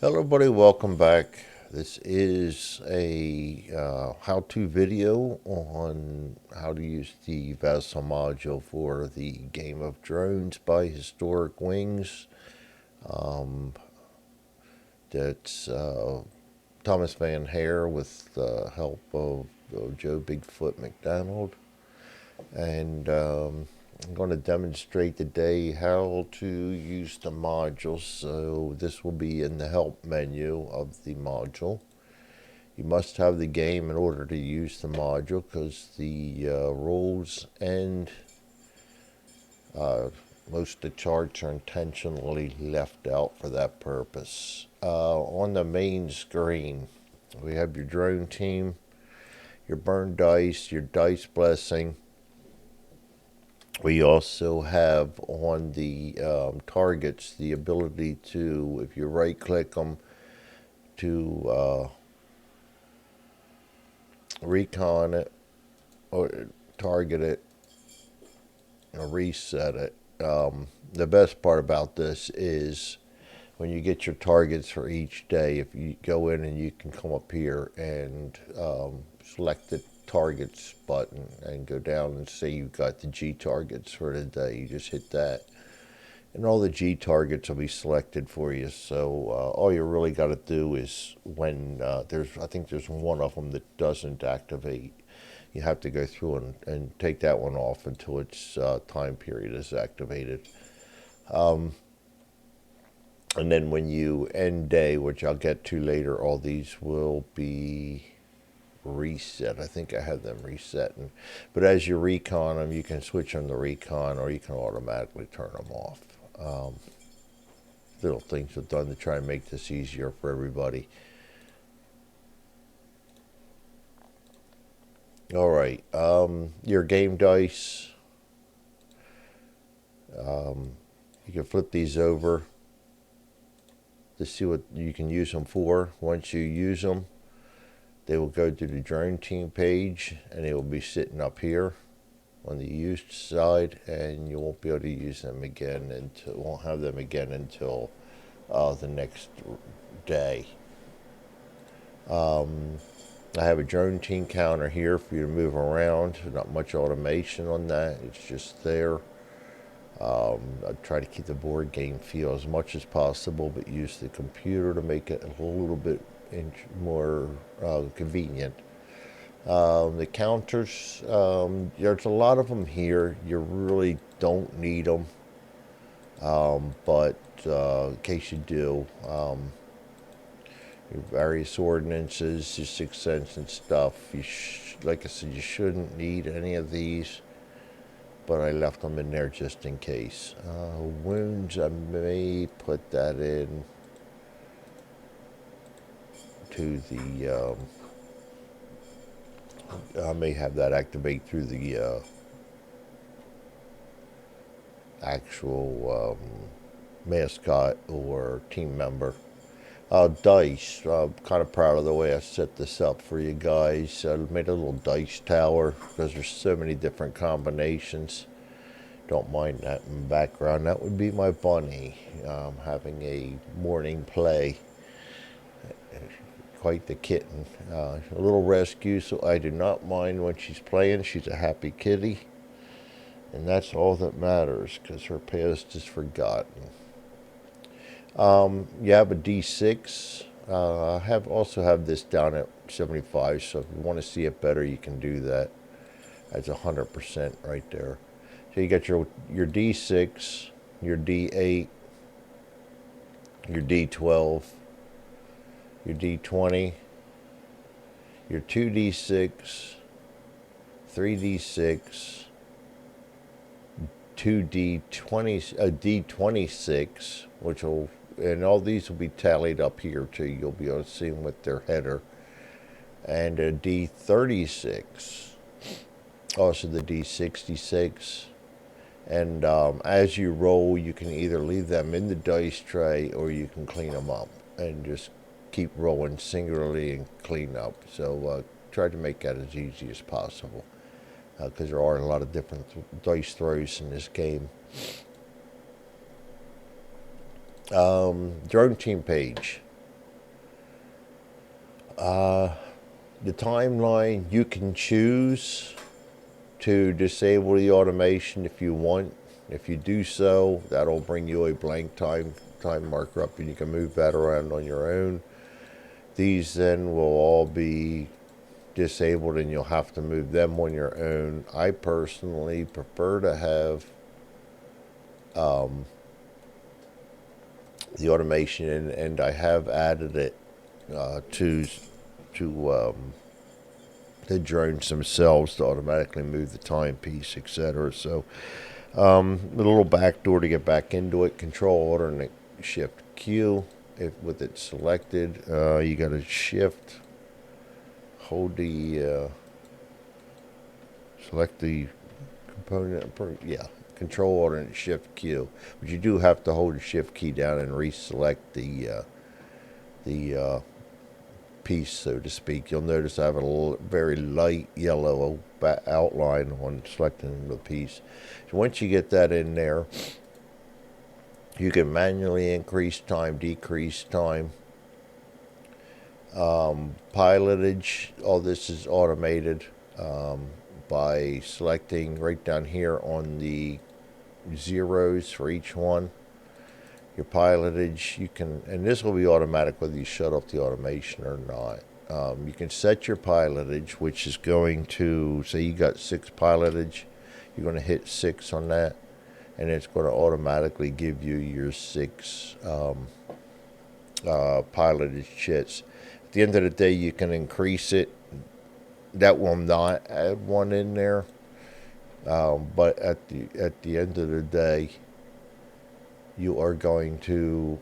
Hello everybody, welcome back. This is a how-to video on how to use the VASSAL module for the game of Drones by Historic Wings. That's Thomas Van Hare with the help of Joe Bigfoot McDonald. And I'm going to demonstrate today how to use the module. So this will be in the help menu of the module. You must have the game in order to use the module because the rules and most of the charts are intentionally left out for that purpose. On the main screen, we have your drone team, your burn dice, your dice blessing. We also have on the targets the ability to, if you right click them, to recon it or target it or reset it. The best part about this is when you get your targets for each day, if you go in and you can come up here and select the targets button and go down and say you've got the G targets for the day. You just hit that and all the G targets will be selected for you. So all you really got to do is when I think there's one of them that doesn't activate, you have to go through and take that one off until its time period is activated. And then when you end day, which I'll get to later, all these will be reset. I think I have them resetting. But as you recon them, you can switch them to recon or you can automatically turn them off. Little things I've done to try and make this easier for everybody. All right, your game dice. You can flip these over to see what you can use them for. Once you use them, they will go to the drone team page and they will be sitting up here on the used side, and you won't be able to use them again until won't have them again until the next day. I have a drone team counter here for you to move around. Not much automation on that. It's just there. I try to keep the board game feel as much as possible, but use the computer to make it a little bit more convenient. The counters, there's a lot of them here. You really don't need them, but in case you do, your various ordinances, your 6th sense and stuff. Like I said, you shouldn't need any of these, but I left them in there just in case. Wounds, I may put that in to the. I may have that activate through the actual mascot or team member. Dice. I'm kind of proud of the way I set this up for you guys. I made a little dice tower because there's so many different combinations. Don't mind that in the background. That would be my bunny having a morning play. Quite the kitten. A little rescue, so I do not mind when she's playing. She's a happy kitty. And that's all that matters because her past is forgotten. You have a D6. I also have this down at 75, so if you want to see it better, you can do that. That's 100% right there. So you got your D6, your D8, your D12, your D20, your 2D6, 3D6, 2D20, D26, which will, and all these will be tallied up here too. You'll be able to see them with their header, and a D36. Also the D66. And as you roll, you can either leave them in the dice tray or you can clean them up and just keep rolling singularly and clean up. So try to make that as easy as possible because there are a lot of different dice throws in this game. Drone team page. The timeline, you can choose to disable the automation if you want. If you do so, that'll bring you a blank time marker up, and you can move that around on your own. These then will all be disabled, and you'll have to move them on your own. I personally prefer to have the automation in, and I have added it to the drones themselves to automatically move the timepiece, etc. So a little back door to get back into it. Control Alternate Shift Q. If with it selected, you got to shift, hold the select the component. Yeah, Control Alternate Shift Q. But you do have to hold the Shift key down and reselect the piece, so to speak. You'll notice I have a very light yellow outline on selecting the piece. So once you get that in there, you can manually increase time, decrease time. Pilotage, all this is automated by selecting right down here on the zeros for each one. Your pilotage, you can, and this will be automatic whether you shut off the automation or not. You can set your pilotage, which is going to, say you got 6 pilotage, you're going to hit 6 on that, and it's going to automatically give you your 6 pilotage chits. At the end of the day, you can increase it. That will not add one in there, but at the end of the day, you are going to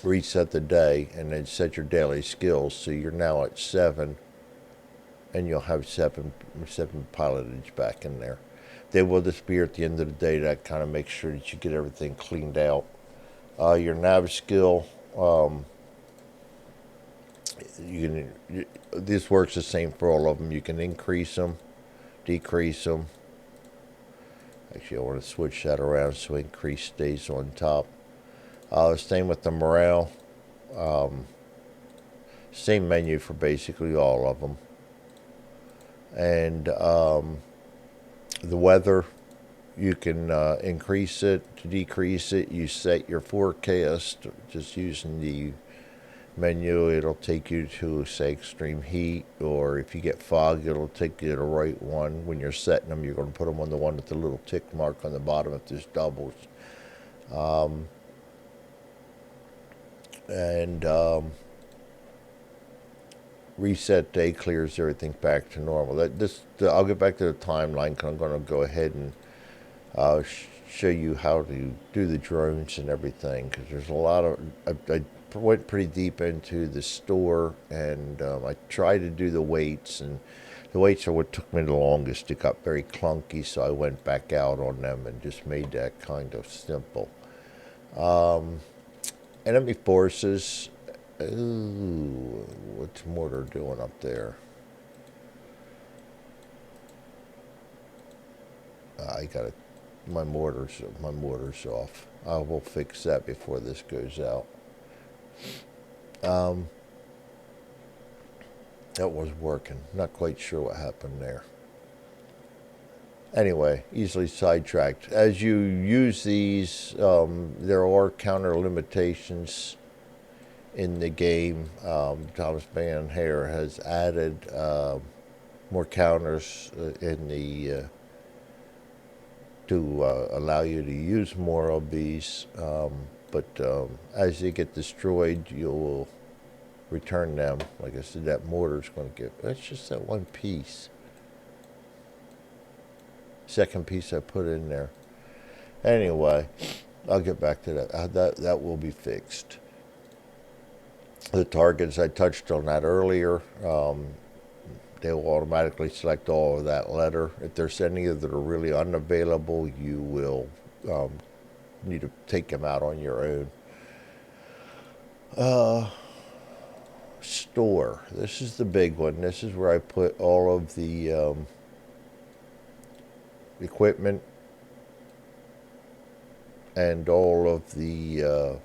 reset the day and then set your daily skills. So you're now at 7, and you'll have seven pilotage back in there. They will disappear at the end of the day. That kind of makes sure that you get everything cleaned out. Your nav skill, this works the same for all of them. You can increase them, decrease them. Actually, I want to switch that around so increase stays on top. Same with the morale. Same menu for basically all of them. And the weather, you can increase it, to decrease it. You set your forecast just using the menu. It'll take you to, say, extreme heat, or if you get fog, it'll take you to the right one. When you're setting them, you're going to put them on the one with the little tick mark on the bottom if there's doubles. And reset day clears everything back to normal. I'll get back to the timeline, because I'm going to go ahead and show you how to do the drones and everything, because there's a lot of, I went pretty deep into the store, and I tried to do the weights, and the weights are what took me the longest. It got very clunky, so I went back out on them and just made that kind of simple. Enemy forces. Ooh, what's mortar doing up there? I got it. My mortar's off. I will fix that before this goes out. That was working. Not quite sure what happened there. Anyway, easily sidetracked. As you use these, there are counter limitations in the game. Thomas Van Hare has added more counters in the to allow you to use more of these. But as they get destroyed, you will return them. Like I said, that mortar's going to get. That's just that one piece. Second piece I put in there. Anyway, I'll get back to that. That will be fixed. The targets, I touched on that earlier. They will automatically select all of that letter. If there's any that are really unavailable, you will need to take them out on your own. Store. This is the big one. This is where I put all of the equipment and all of the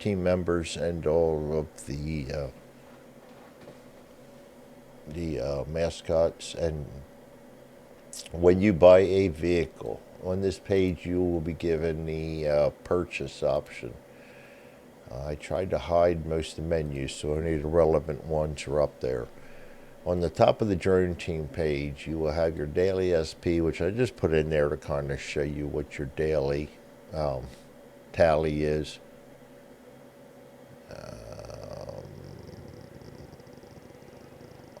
team members and all of the mascots. And when you buy a vehicle, on this page you will be given the purchase option. I tried to hide most of the menus, so only the relevant ones are up there. On the top of the drone team page, you will have your daily SP, which I just put in there to kind of show you what your daily um, tally is.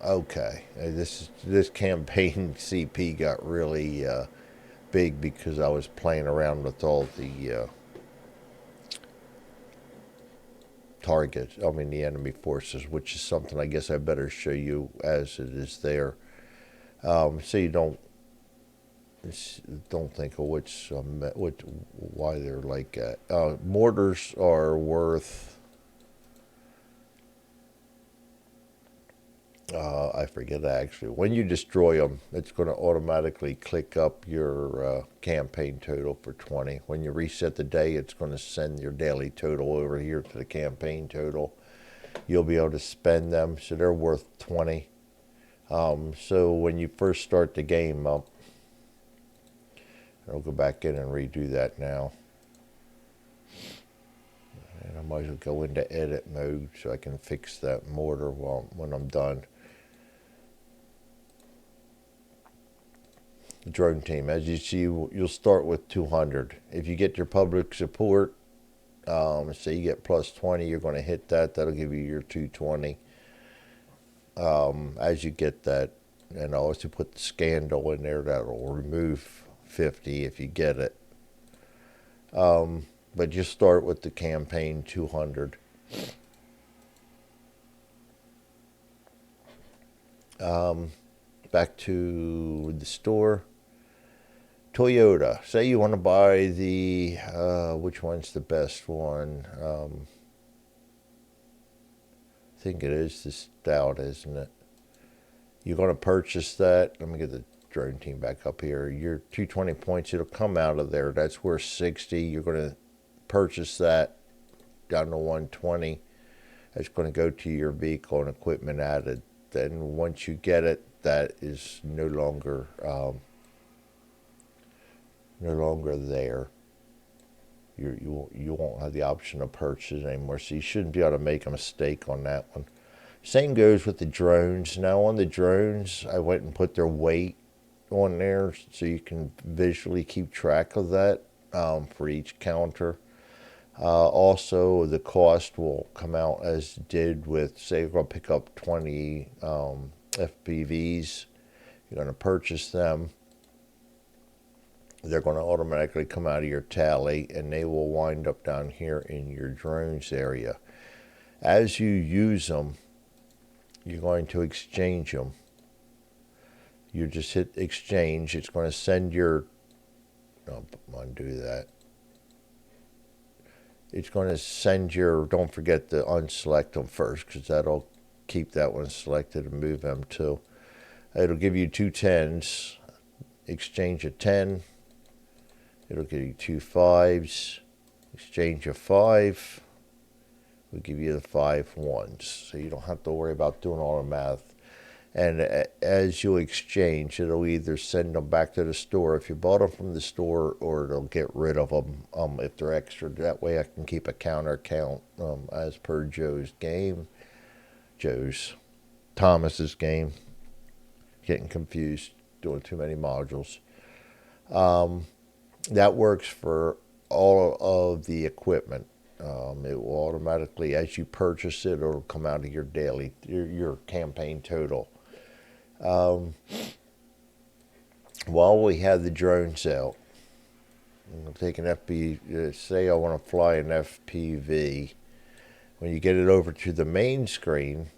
Okay, this campaign CP got really big because I was playing around with all the targets. I mean the enemy forces, which is something I guess I better show you as it is there, so you don't think of why they're like that. Mortars are worth. I forget actually. When you destroy them, it's going to automatically click up your campaign total for 20. When you reset the day, it's going to send your daily total over here to the campaign total. You'll be able to spend them, so they're worth 20. So when you first start the game up, I'll go back in and redo that now. And I might as well go into edit mode so I can fix that mortar when I'm done. Drone team, as you see, you'll start with 200. If you get your public support, say you get plus 20, you're going to hit that. That'll give you your 220. As you get that, and I also put the scandal in there. That'll remove 50 if you get it. But just start with the campaign 200. Back to the store. Toyota. Say you want to buy the, which one's the best one? I think it is the Stout, isn't it? You're going to purchase that. Let me get the drone team back up here. Your 220 points, it'll come out of there. That's worth 60. You're going to purchase that down to 120. It's going to go to your vehicle and equipment added. Then once you get it, that is no longer there. You won't have the option to purchase anymore, so you shouldn't be able to make a mistake on that one. Same goes with the drones. Now on the drones, I went and put their weight on there so you can visually keep track of that for each counter. Also, the cost will come out as it did with, say, you're going to pick up 20 FPVs. You're going to purchase them. They're going to automatically come out of your tally, and they will wind up down here in your drones area. As you use them, you're going to exchange them. You just hit exchange. It's going to send your, undo that. It's going to send your, don't forget to unselect them first, because that'll keep that one selected and move them too. It'll give you 2 10s, exchange a 10. It'll give you 2 5s, exchange a 5. We'll give you the 5 1s, so you don't have to worry about doing all the math. And as you exchange, it'll either send them back to the store if you bought them from the store, or it'll get rid of them if they're extra. That way I can keep a counter count as per Thomas's game. Getting confused, doing too many modules. That works for all of the equipment. It will automatically, as you purchase it, it'll come out of your daily, your campaign total. While we have the drones out, I'll take an FPV, say I want to fly an FPV. When you get it over to the main screen,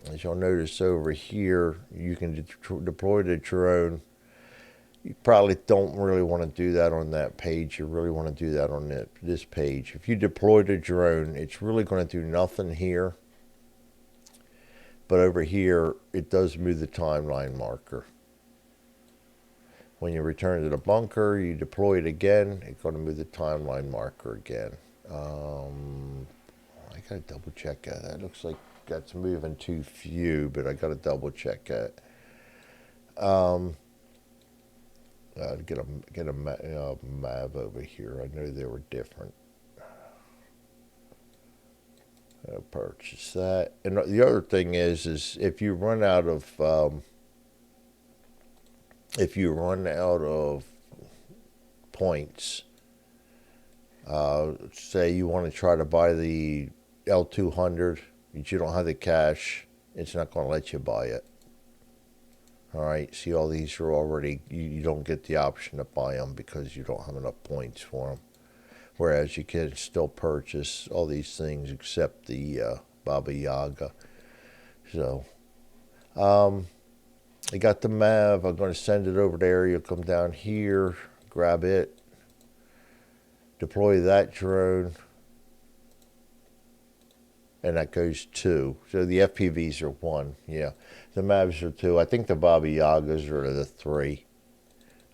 as you'll notice over here, you can deploy the drone. You probably don't really want to do that on that page. You really want to do that on this page. If you deploy the drone, it's really going to do nothing here. But over here, it does move the timeline marker. When you return to the bunker, you deploy it again, it's going to move the timeline marker again. I gotta double check that. That looks like that's moving too few, but I gotta double check that. Um, get a map over here. I know they were different. I'll purchase that. And the other thing is if you run out of points, say you want to try to buy the L200, but you don't have the cash, it's not going to let you buy it. All right, see, all these are already, you don't get the option to buy them because you don't have enough points for them. Whereas you can still purchase all these things except the Baba Yaga. So, I got the MAV. I'm going to send it over there. You'll come down here, grab it, deploy that drone, and that goes 2. So the FPVs are 1. Yeah, the MAVs are 2. I think the Baba Yagas are the 3.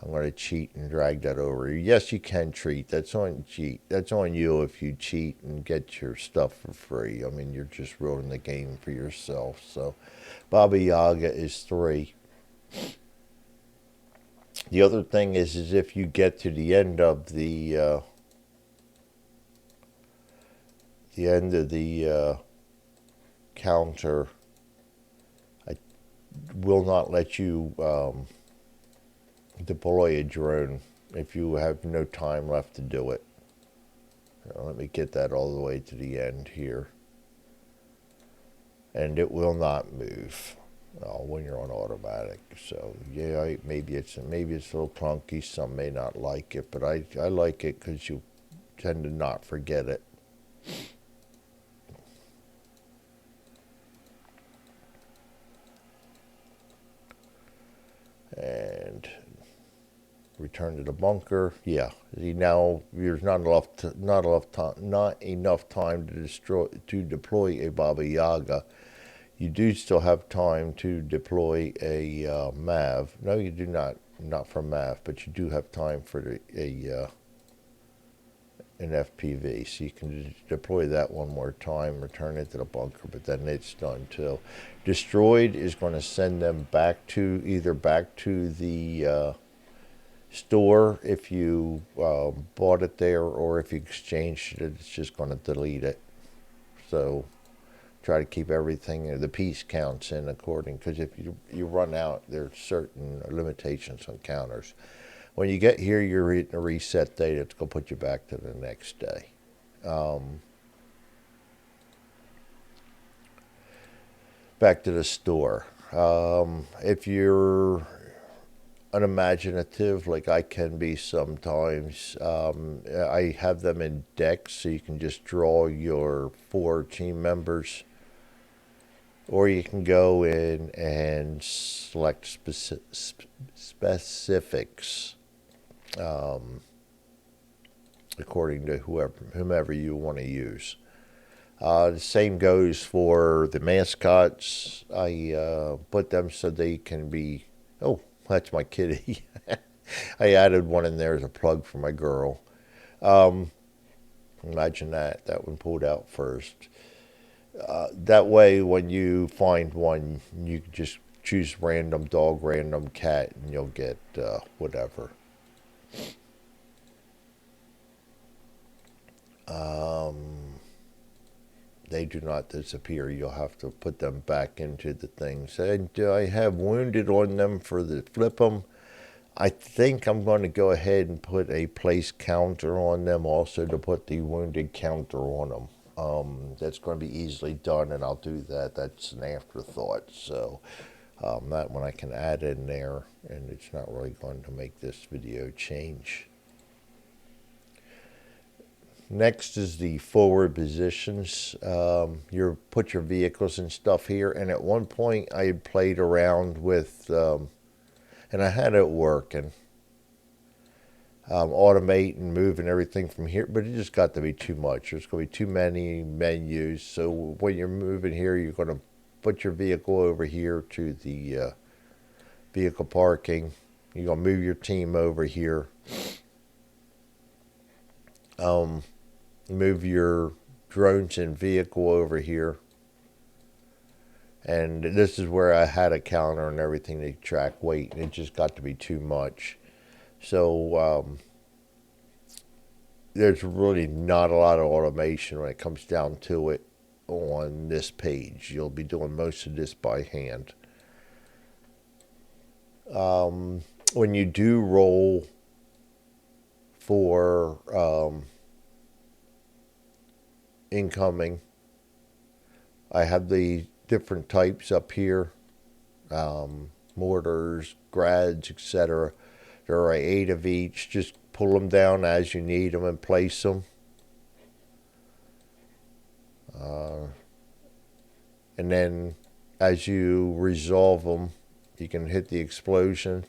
I'm going to cheat and drag that over. Yes, you can cheat. That's on you if you cheat and get your stuff for free. I mean, you're just ruining the game for yourself. So, Baba Yaga is 3. The other thing is if you get to the end of the counter, I will not let you deploy a drone if you have no time left to do it. Now, let me get that all the way to the end here, and it will not move when you're on automatic. So yeah, maybe it's a little clunky. Some may not like it, but I like it because you tend to not forget it. And return to the bunker. Yeah, see, now there's not enough time to deploy a Baba Yaga. You do still have time to deploy a MAV. No, you do not for MAV, but you do have time for an FPV. So you can deploy that one more time, return it to the bunker, but then it's done too. Destroyed is going to send them back to the store if you bought it there, or if you exchanged it, it's just going to delete it. So try to keep everything, the piece counts in according, because if you run out, there's certain limitations on counters. When you get here, you're hitting a reset date. It's going to put you back to the next day. Back to the store. If you're unimaginative like I can be sometimes, I have them in decks, so you can just draw your 4 team members, or you can go in and select specifics according to whomever you want to use. The same goes for the mascots. I put them so they can be. Oh, that's my kitty. I added one in there as a plug for my girl. Imagine that one pulled out first. That way, when you find one, you can just choose random dog, random cat, and you'll get whatever. They do not disappear. You'll have to put them back into the things. And I have wounded on them for the flip them. I think I'm going to go ahead and put a place counter on them also, to put the wounded counter on them. That's going to be easily done, and I'll do that. That's an afterthought. So that one I can add in there, and it's not really going to make this video change. Next is the forward positions. You put your vehicles and stuff here, and at one point I played around with, and I had it working, automate and moving everything from here, but it just got to be too much. There's going to be too many menus. So when you're moving here, you're going to put your vehicle over here to the vehicle parking. You're going to move your team over here. move your drones and vehicle over here. And this is where I had a calendar and everything to track weight, and it just got to be too much. So there's really not a lot of automation when it comes down to it on this page. You'll be doing most of this by hand. When you do roll for incoming, I have the different types up here, mortars, grads, etc. There are 8 of each. Just pull them down as you need them and place them. And then as you resolve them, you can hit the explosion,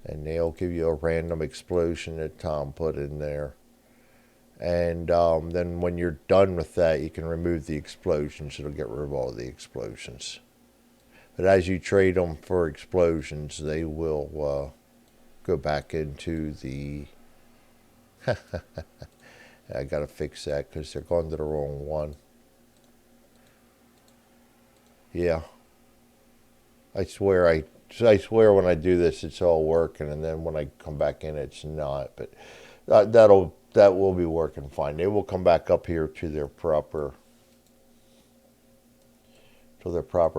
and they'll give you a random explosion that Tom put in there. And then when you're done with that, you can remove the explosions. It'll get rid of all the explosions. But as you trade them for explosions, they will go back into the... I gotta fix that because they're going to the wrong one. Yeah. I swear when I do this it's all working, and then when I come back in it's not. But that will be working fine. They will come back up here to their proper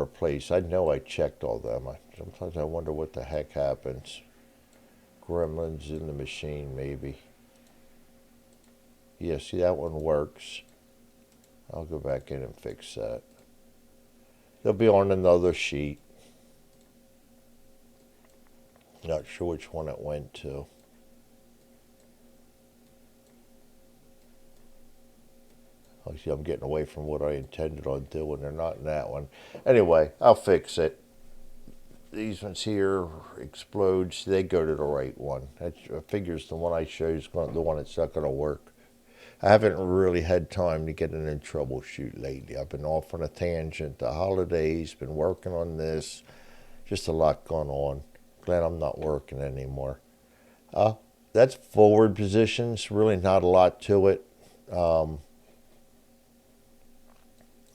place. I know I checked all them. Sometimes I wonder what the heck happens. Gremlins in the machine, maybe. Yeah, see, that one works. I'll go back in and fix that. They'll be on another sheet. Not sure which one it went to. Obviously, I'm getting away from what I intended on doing. They're not in that one. Anyway, I'll fix it. These ones here explodes. They go to the right one. That figures the one I showed is the one that's not going to work. I haven't really had time to get in and troubleshoot lately. I've been off on a tangent. The holidays, been working on this. Just a lot going on. Glad I'm not working anymore. That's forward positions. Really not a lot to it.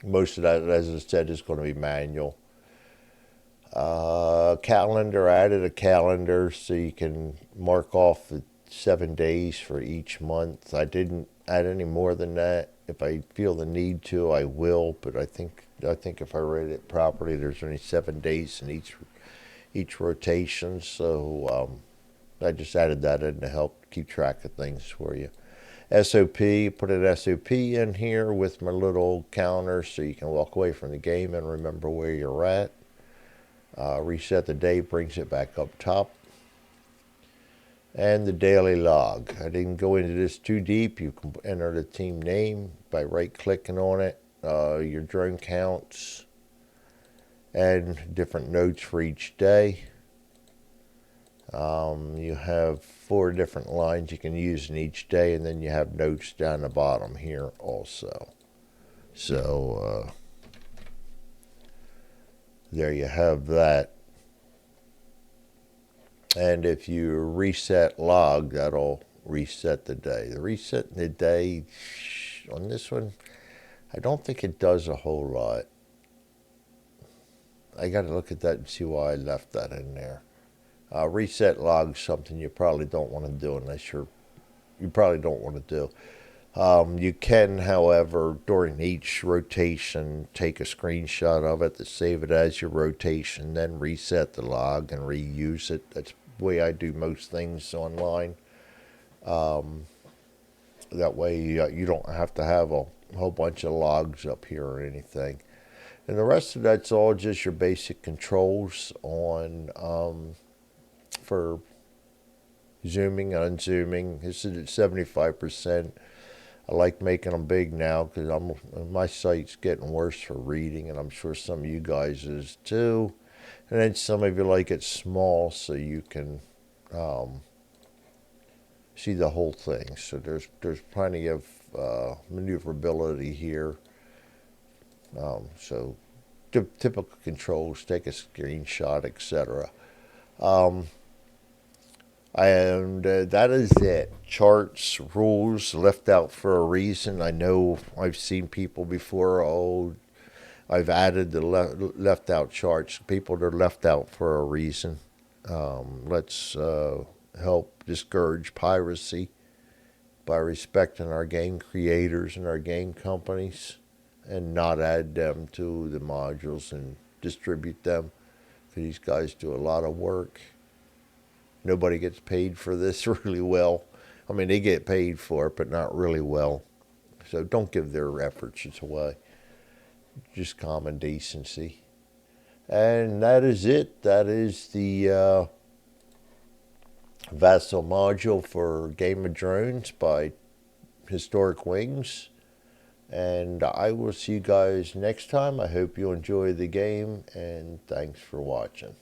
Most of that, as I said, is going to be manual. Calendar, I added a calendar so you can mark off the 7 days for each month. I didn't add any more than that. If I feel the need to, I will. But I think if I read it properly, there's only 7 days in each rotation. So I just added that in to help keep track of things for you. SOP, put an SOP in here with my little counter so you can walk away from the game and remember where you're at. Reset the day, brings it back up top. And the daily log. I didn't go into this too deep. You can enter the team name by right-clicking on it, your drone counts, and different notes for each day. You have 4 different lines you can use in each day, and then you have notes down the bottom here also. So there you have that. And if you reset log, that'll reset the day. The reset the day on this one, I don't think it does a whole lot. I got to look at that and see why I left that in there. Reset log is something you probably don't want to do unless you probably don't want to do. You can, however, during each rotation, take a screenshot of it to save it as your rotation, then reset the log and reuse it. That's the way I do most things online. That way you don't have to have a whole bunch of logs up here or anything. And the rest of that's all just your basic controls on for zooming and unzooming. This is at 75%. I like making them big now because my site's getting worse for reading, and I'm sure some of you guys is too. And then some of you like it small so you can see the whole thing. So there's plenty of maneuverability here. So typical controls, take a screenshot, etc. And that is it. Charts, rules left out for a reason. I know I've seen people before, oh, I've added the left out charts. People that are left out for a reason. Let's help discourage piracy by respecting our game creators and our game companies and not add them to the modules and distribute them. These guys do a lot of work. Nobody gets paid for this really well. I mean, they get paid for it, but not really well. So don't give their efforts away. Just common decency. And that is it. That is the VASSAL module for Game of Drones by Historic Wings. And I will see you guys next time. I hope you enjoy the game, and thanks for watching.